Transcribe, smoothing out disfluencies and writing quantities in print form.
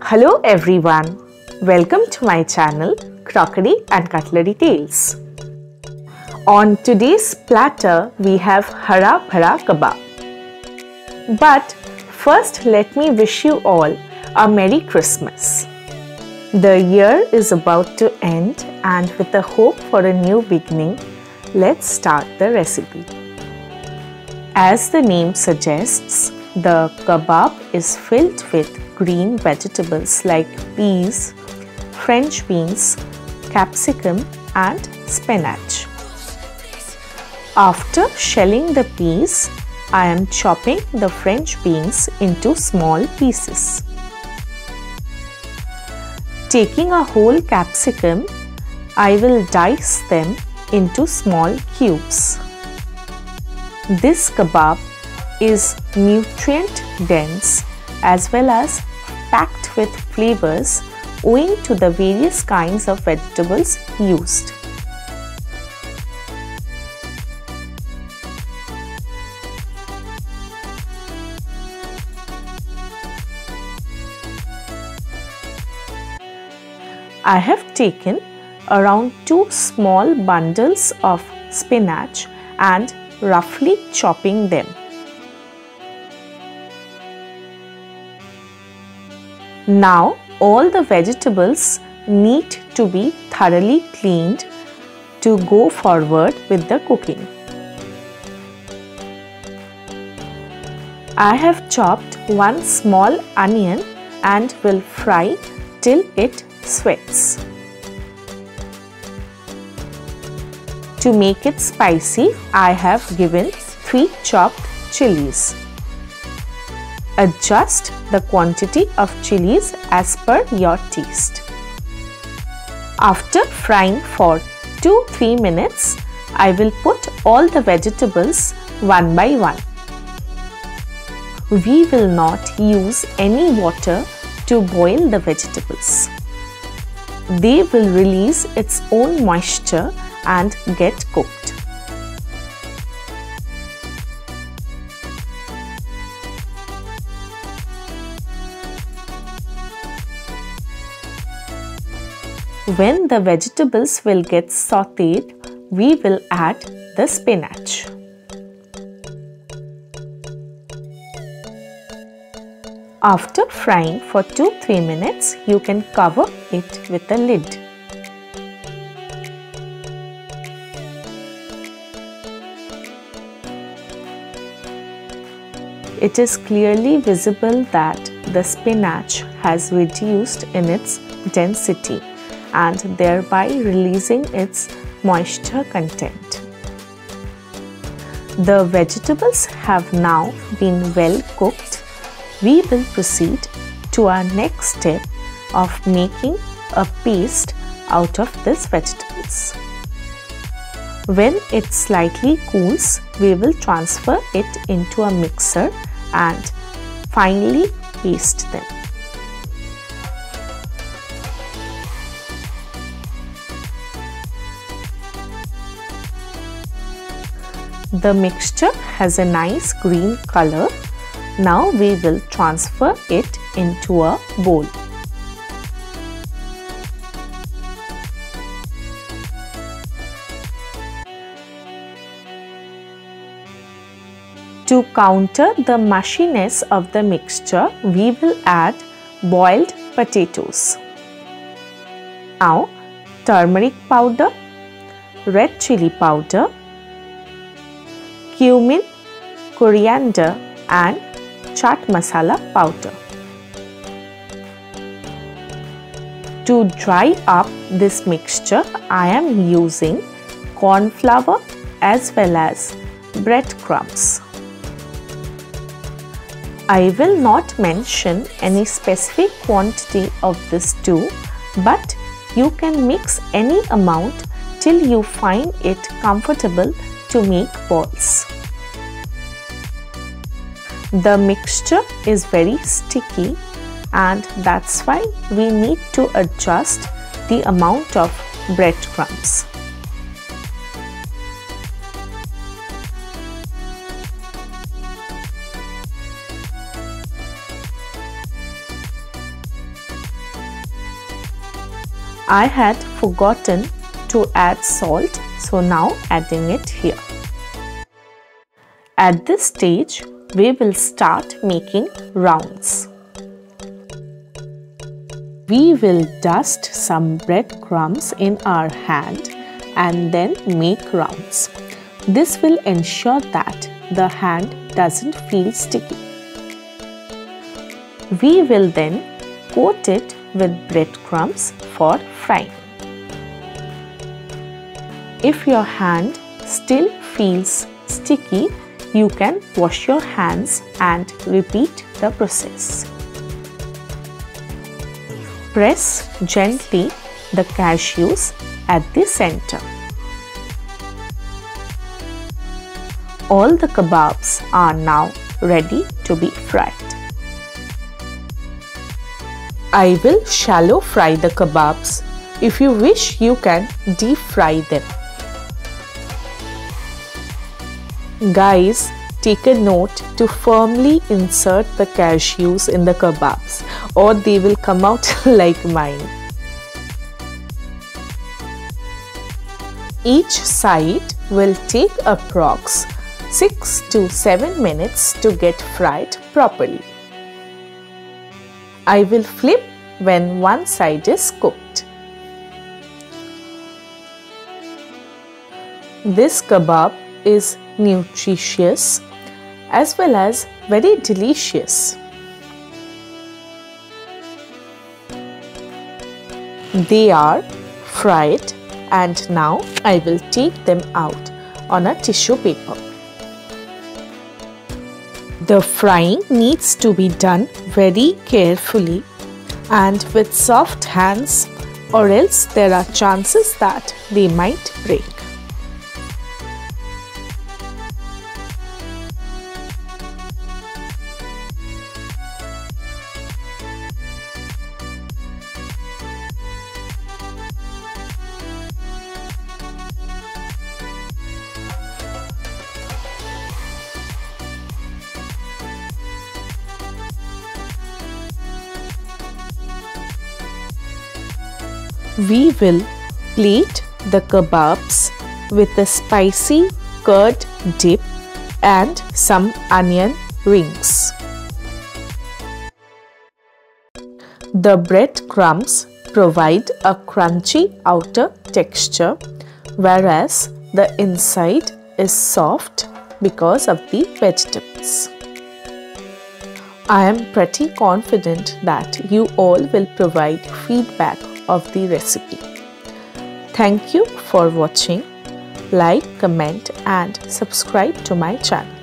Hello everyone, welcome to my channel Crockery and Cutlery Tales. On today's platter we have Hara Bhara Kebab. But first let me wish you all a Merry Christmas. The year is about to end and with the hope for a new beginning, let's start the recipe. As the name suggests, the kebab is filled with green vegetables like peas, French beans, capsicum and spinach. After shelling the peas, I am chopping the French beans into small pieces. Taking a whole capsicum, I will dice them into small cubes. This kebab is nutrient dense as well as packed with flavors owing to the various kinds of vegetables used. I have taken around 2 small bundles of spinach and roughly chopping them. Now all the vegetables need to be thoroughly cleaned to go forward with the cooking. I have chopped 1 small onion and will fry till it sweats. To make it spicy, I have given 3 chopped chilies. Adjust the quantity of chilies as per your taste. After frying for 2-3 minutes, I will put all the vegetables one by one. We will not use any water to boil the vegetables. They will release its own moisture and get cooked. When the vegetables will get sauteed, we will add the spinach. After frying for 2-3 minutes, you can cover it with a lid. It is clearly visible that the spinach has reduced in its density and thereby releasing its moisture content. The vegetables have now been well cooked. We will proceed to our next step of making a paste out of these vegetables. When it slightly cools, we will transfer it into a mixer and finally paste them. The mixture has a nice green color. Now we will transfer it into a bowl. To counter the mushiness of the mixture, we will add boiled potatoes. Now, turmeric powder, red chili powder, cumin, coriander and chaat masala powder. To dry up this mixture, I am using corn flour as well as breadcrumbs. I will not mention any specific quantity of this dough, but you can mix any amount till you find it comfortable to make balls. The mixture is very sticky and that's why we need to adjust the amount of breadcrumbs. I had forgotten to add salt, so now adding it here. At this stage, we will start making rounds. We will dust some breadcrumbs in our hand and then make rounds. This will ensure that the hand doesn't feel sticky. We will then coat it with breadcrumbs for frying. If your hand still feels sticky, you can wash your hands and repeat the process. Press gently the cashews at the center. All the kebabs are now ready to be fried. I will shallow fry the kebabs. If you wish, you can deep fry them. Guys, take a note to firmly insert the cashews in the kebabs or they will come out like mine. Each side will take approx 6 to 7 minutes to get fried properly. I will flip when one side is cooked. This kebab is nutritious as well as very delicious. They are fried and now I will take them out on a tissue paper. The frying needs to be done very carefully and with soft hands, or else there are chances that they might break. We will plate the kebabs with a spicy curd dip and some onion rings. The breadcrumbs provide a crunchy outer texture, whereas the inside is soft because of the vegetables. I am pretty confident that you all will provide feedback of the recipe. Thank you for watching. Like, comment and subscribe to my channel.